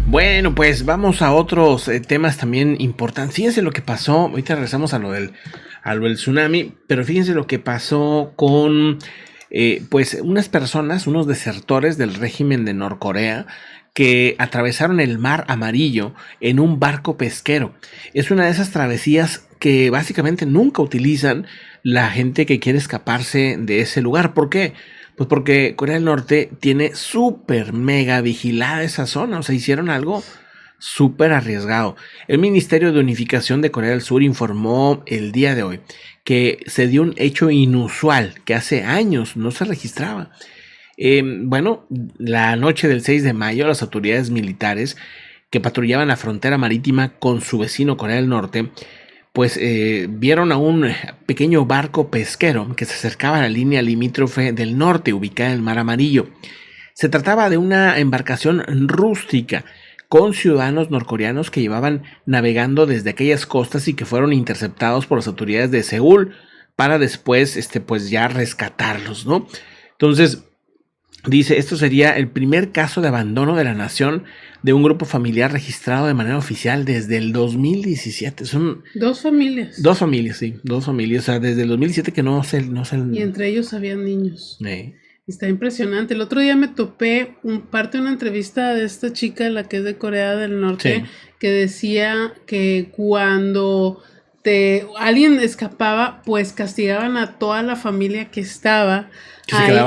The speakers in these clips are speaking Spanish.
Bueno, pues vamos a otros temas también importantes. Fíjense lo que pasó, ahorita regresamos a lo del tsunami, pero fíjense lo que pasó con pues unas personas, unos desertores del régimen de Norcorea que atravesaron el Mar Amarillo en un barco pesquero. Es una de esas travesías que básicamente nunca utilizan la gente que quiere escaparse de ese lugar. ¿Por qué? Pues porque Corea del Norte tiene súper mega vigilada esa zona, o sea, hicieron algo súper arriesgado. El Ministerio de Unificación de Corea del Sur informó el día de hoy que se dio un hecho inusual que hace años no se registraba. Bueno, la noche del 6 de mayo, las autoridades militares que patrullaban la frontera marítima con su vecino Corea del Norte pues vieron a un pequeño barco pesquero que se acercaba a la línea limítrofe del norte, ubicada en el Mar Amarillo. Se trataba de una embarcación rústica con ciudadanos norcoreanos que llevaban navegando desde aquellas costas y que fueron interceptados por las autoridades de Seúl para después, pues ya rescatarlos, ¿no? Entonces, dice, esto sería el primer caso de abandono de la nación de un grupo familiar registrado de manera oficial desde el 2017. Son Dos familias. dos familias, sí, dos familias. O sea, desde el 2017 que no se... Y entre ellos habían niños. Está impresionante. El otro día me topé parte de una entrevista de esta chica, la que es de Corea del Norte, sí, que decía que cuando alguien escapaba, pues castigaban a toda la familia que estaba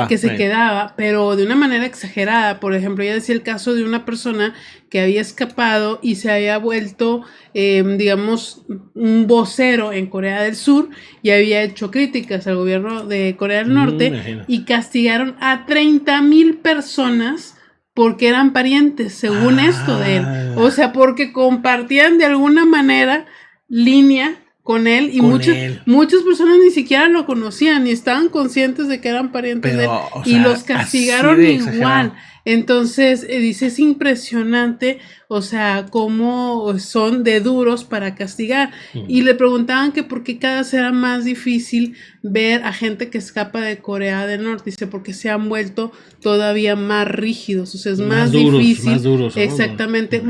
que se quedaba, pero de una manera exagerada. Por ejemplo, ella decía el caso de una persona que había escapado y se había vuelto, digamos, un vocero en Corea del Sur y había hecho críticas al gobierno de Corea del Norte y castigaron a 30,000 personas porque eran parientes, según esto de él. O sea, porque compartían de alguna manera línea con él y muchas personas ni siquiera lo conocían ni estaban conscientes de que eran parientes de él y los castigaron igual. Entonces, dice, es impresionante, o sea, cómo son de duros para castigar. Y le preguntaban que por qué cada vez era más difícil ver a gente que escapa de Corea del Norte. Dice, porque se han vuelto todavía más rígidos, o sea, es más difícil. Más duros, ¿no? Exactamente.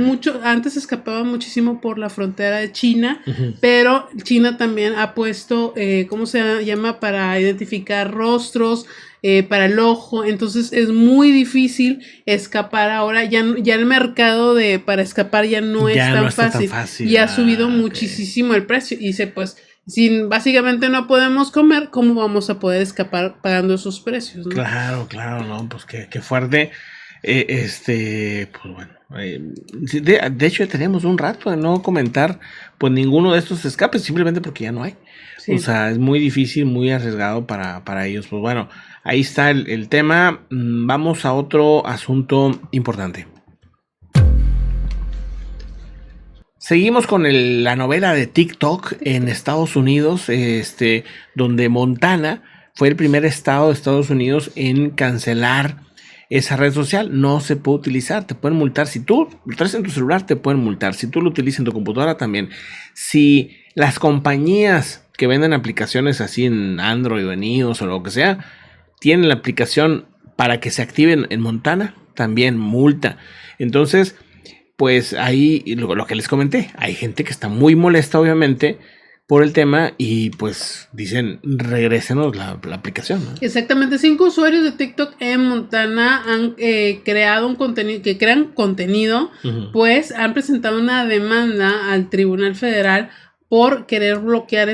Antes escapaba muchísimo por la frontera de China, pero China también ha puesto, ¿cómo se llama? Para identificar rostros, para el ojo, entonces es muy difícil escapar ahora, ya el mercado para escapar ya no es tan fácil y ha subido muchísimo el precio y dice, pues, si básicamente no podemos comer, ¿cómo vamos a poder escapar pagando esos precios, ¿no? Claro, no, pues qué fuerte, pues bueno, de hecho ya tenemos un rato de no comentar pues ninguno de estos escapes, simplemente porque ya no hay. Sí. O sea, es muy difícil, muy arriesgado para ellos. Pues bueno, ahí está el tema. Vamos a otro asunto importante. Seguimos con la novela de TikTok en Estados Unidos, donde Montana fue el primer estado de Estados Unidos en cancelar esa red social. No se puede utilizar, te pueden multar. Si tú lo traes en tu celular, te pueden multar. Si tú lo utilizas en tu computadora, también. Si las compañías que venden aplicaciones así en Android o en iOS o lo que sea, tienen la aplicación para que se activen en Montana, también multa. Entonces, pues ahí lo que les comenté, hay gente que está muy molesta obviamente por el tema y pues dicen regrésenos la aplicación, ¿no? Exactamente, 5 usuarios de TikTok en Montana han creado un contenido, que crean contenido, pues han presentado una demanda al Tribunal Federal por querer bloquear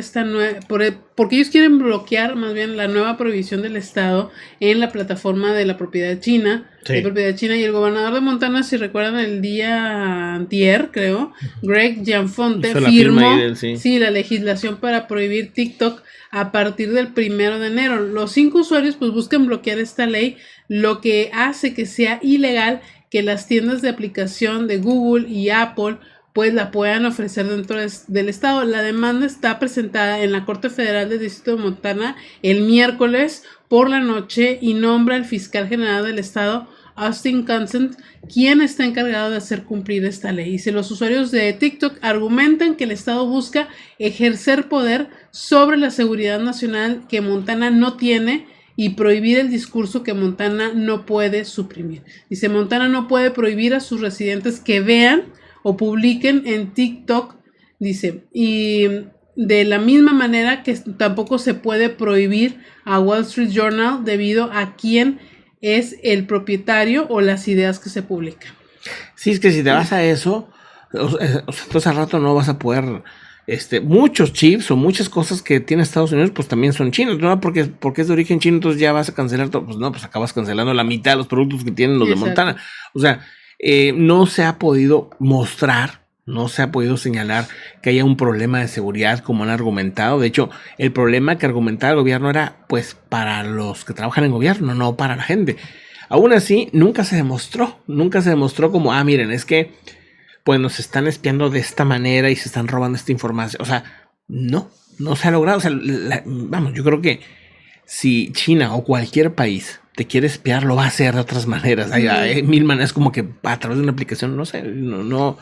porque ellos quieren bloquear más bien la nueva prohibición del estado en la plataforma de la propiedad china, y el gobernador de Montana, si recuerdan, el día antier, creo, Greg Gianforte firmó la legislación para prohibir TikTok a partir del 1 de enero. Los 5 usuarios pues buscan bloquear esta ley, lo que hace que sea ilegal que las tiendas de aplicación de Google y Apple pues la puedan ofrecer dentro del estado. La demanda está presentada en la Corte Federal del Distrito de Montana el miércoles por la noche y nombra al fiscal general del estado, Austin Consent, quien está encargado de hacer cumplir esta ley. Dice, los usuarios de TikTok argumentan que el estado busca ejercer poder sobre la seguridad nacional que Montana no tiene y prohibir el discurso que Montana no puede suprimir. Dice, Montana no puede prohibir a sus residentes que vean o publiquen en TikTok, dice, y de la misma manera que tampoco se puede prohibir a Wall Street Journal debido a quién es el propietario o las ideas que se publican. Sí, es que si te vas a eso, entonces al rato no vas a poder, muchos chips o muchas cosas que tiene Estados Unidos, pues también son chinos, ¿no? Porque es de origen chino, entonces ya vas a cancelar todo. Pues no, pues acabas cancelando la mitad de los productos que tienen los Exacto. de Montana. O sea, no se ha podido mostrar, no se ha podido señalar que haya un problema de seguridad como han argumentado. De hecho, el problema que argumentaba el gobierno era pues para los que trabajan en gobierno, no para la gente. Aún así, nunca se demostró como, miren, es que pues nos están espiando de esta manera y se están robando esta información. O sea, no se ha logrado. O sea, yo creo que si China o cualquier país te quiere espiar, lo va a hacer de otras maneras. Hay mil maneras, como que a través de una aplicación, no sé, no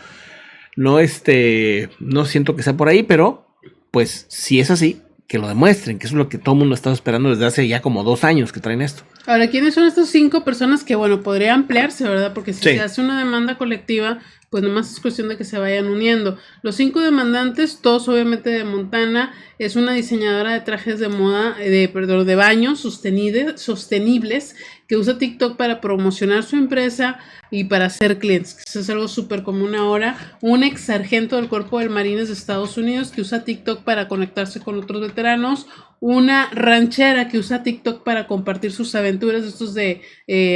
siento que sea por ahí, pero pues si es así, que lo demuestren, que eso es lo que todo el mundo ha estado esperando desde hace ya como 2 años que traen esto. Ahora, ¿quiénes son estas 5 personas que, bueno, podría ampliarse, ¿verdad? Porque si se hace una demanda colectiva, pues nomás es cuestión de que se vayan uniendo. Los 5 demandantes, todos obviamente de Montana, es una diseñadora de trajes de moda, de baños sostenibles, que usa TikTok para promocionar su empresa y para hacer clientes. Eso es algo súper común ahora. Un ex sargento del Cuerpo de Marines de Estados Unidos que usa TikTok para conectarse con otros veteranos. Una ranchera que usa TikTok para compartir sus aventuras, estos de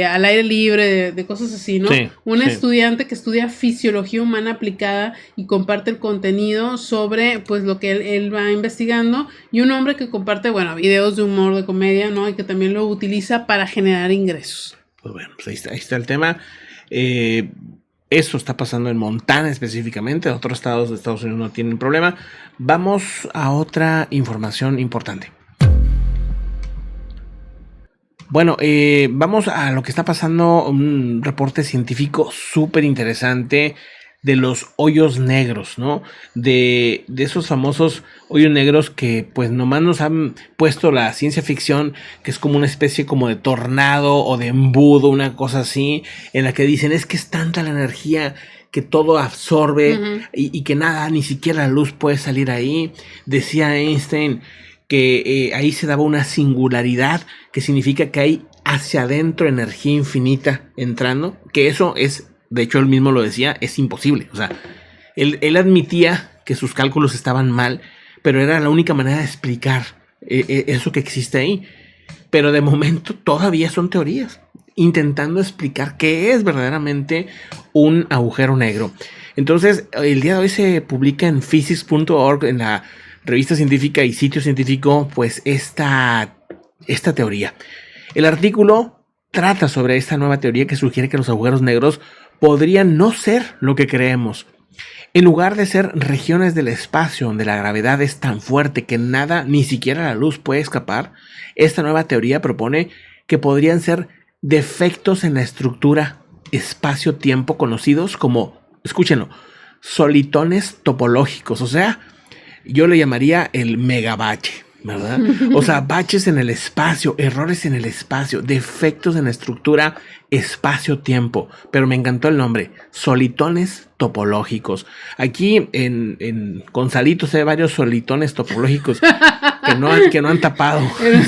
al aire libre, de cosas así, ¿no? Sí, una estudiante que estudia fisiología humana aplicada y comparte el contenido sobre pues lo que él va investigando, y un hombre que comparte, bueno, videos de humor, de comedia, ¿no? Y que también lo utiliza para generar ingresos. Pues bueno, pues ahí está el tema. Eso está pasando en Montana específicamente. Otros estados de Estados Unidos no tienen problema. Vamos a otra información importante. Bueno, vamos a lo que está pasando, un reporte científico súper interesante de los hoyos negros, ¿no? De esos famosos hoyos negros que pues nomás nos han puesto la ciencia ficción, que es como una especie como de tornado o de embudo, una cosa así, en la que dicen es que es tanta la energía que todo absorbe y que nada, ni siquiera la luz puede salir ahí. Decía Einstein que ahí se daba una singularidad, que significa que hay hacia adentro energía infinita entrando, que eso es, de hecho él mismo lo decía, es imposible. O sea, él admitía que sus cálculos estaban mal, pero era la única manera de explicar eso que existe ahí. Pero de momento todavía son teorías, intentando explicar qué es verdaderamente un agujero negro. Entonces, el día de hoy se publica en physics.org, en la revista científica y sitio científico, pues esta teoría. El artículo trata sobre esta nueva teoría que sugiere que los agujeros negros podrían no ser lo que creemos. En lugar de ser regiones del espacio donde la gravedad es tan fuerte que nada, ni siquiera la luz puede escapar, esta nueva teoría propone que podrían ser defectos en la estructura espacio-tiempo conocidos como, escúchenlo, solitones topológicos. O sea, yo le llamaría el megabache, ¿verdad? O sea, baches en el espacio, errores en el espacio, defectos en la estructura espacio-tiempo. Pero me encantó el nombre, solitones topológicos. Aquí en Gonzalito se ve varios solitones topológicos que no han tapado.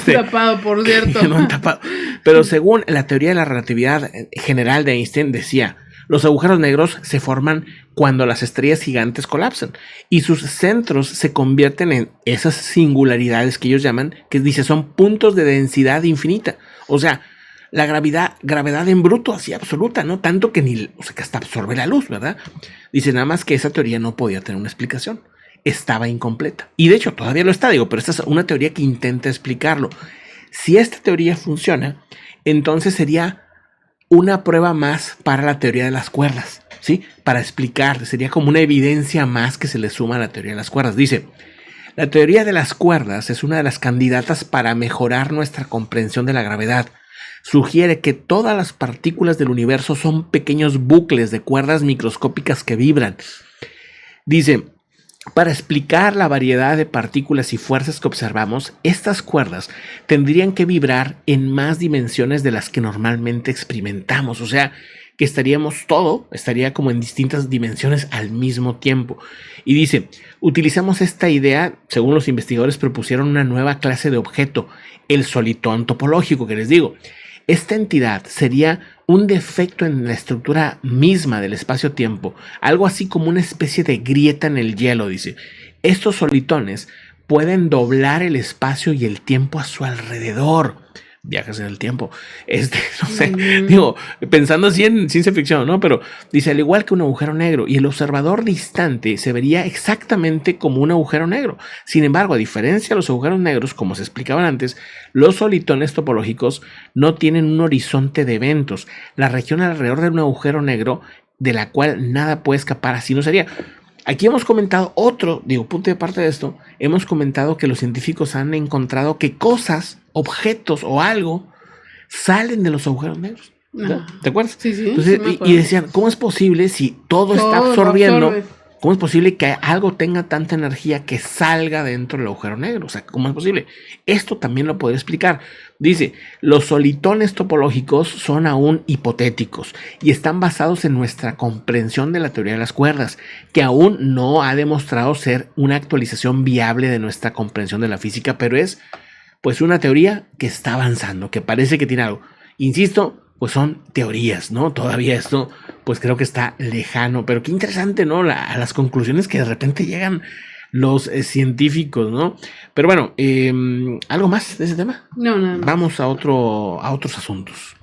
Tapado, por cierto. Que no han tapado. Pero según la teoría de la relatividad general de Einstein, decía: los agujeros negros se forman cuando las estrellas gigantes colapsan y sus centros se convierten en esas singularidades que ellos llaman, que dice son puntos de densidad infinita. O sea, la gravedad en bruto, así absoluta, ¿no? Tanto que que hasta absorbe la luz, ¿verdad? Dice nada más que esa teoría no podía tener una explicación. Estaba incompleta. Y de hecho todavía lo está, pero esta es una teoría que intenta explicarlo. Si esta teoría funciona, entonces sería una prueba más para la teoría de las cuerdas, ¿sí? Para explicar, sería como una evidencia más que se le suma a la teoría de las cuerdas. Dice: la teoría de las cuerdas es una de las candidatas para mejorar nuestra comprensión de la gravedad. Sugiere que todas las partículas del universo son pequeños bucles de cuerdas microscópicas que vibran. Dice: Para explicar la variedad de partículas y fuerzas que observamos, estas cuerdas tendrían que vibrar en más dimensiones de las que normalmente experimentamos. O sea, que estaría como en distintas dimensiones al mismo tiempo. Y dice, utilizamos esta idea, según los investigadores propusieron una nueva clase de objeto, el solitón topológico, que les digo. Esta entidad sería un defecto en la estructura misma del espacio-tiempo, algo así como una especie de grieta en el hielo, dice. Estos solitones pueden doblar el espacio y el tiempo a su alrededor. Viajes en el tiempo. No sé, digo, pensando así en ciencia ficción, ¿no? Pero dice, al igual que un agujero negro, y el observador distante se vería exactamente como un agujero negro. Sin embargo, a diferencia de los agujeros negros, como se explicaban antes, los solitones topológicos no tienen un horizonte de eventos. La región alrededor de un agujero negro, de la cual nada puede escapar, así no sería. Aquí hemos comentado punto de parte de esto, hemos comentado que los científicos han encontrado que cosas, objetos o algo salen de los agujeros negros. ¿No? ¿Te acuerdas? Sí, sí. Entonces, sí y decían, ¿cómo es posible si todo está absorbiendo? ¿Cómo es posible que algo tenga tanta energía que salga dentro del agujero negro? O sea, ¿cómo es posible? Esto también lo podría explicar. Dice, los solitones topológicos son aún hipotéticos y están basados en nuestra comprensión de la teoría de las cuerdas, que aún no ha demostrado ser una actualización viable de nuestra comprensión de la física, pero es pues una teoría que está avanzando, que parece que tiene algo. Insisto, pues son teorías, ¿no? Todavía esto, pues creo que está lejano, pero qué interesante, ¿no? A las conclusiones que de repente llegan los científicos, ¿no? Pero bueno, ¿algo más de ese tema? No, nada más. Vamos a otros asuntos.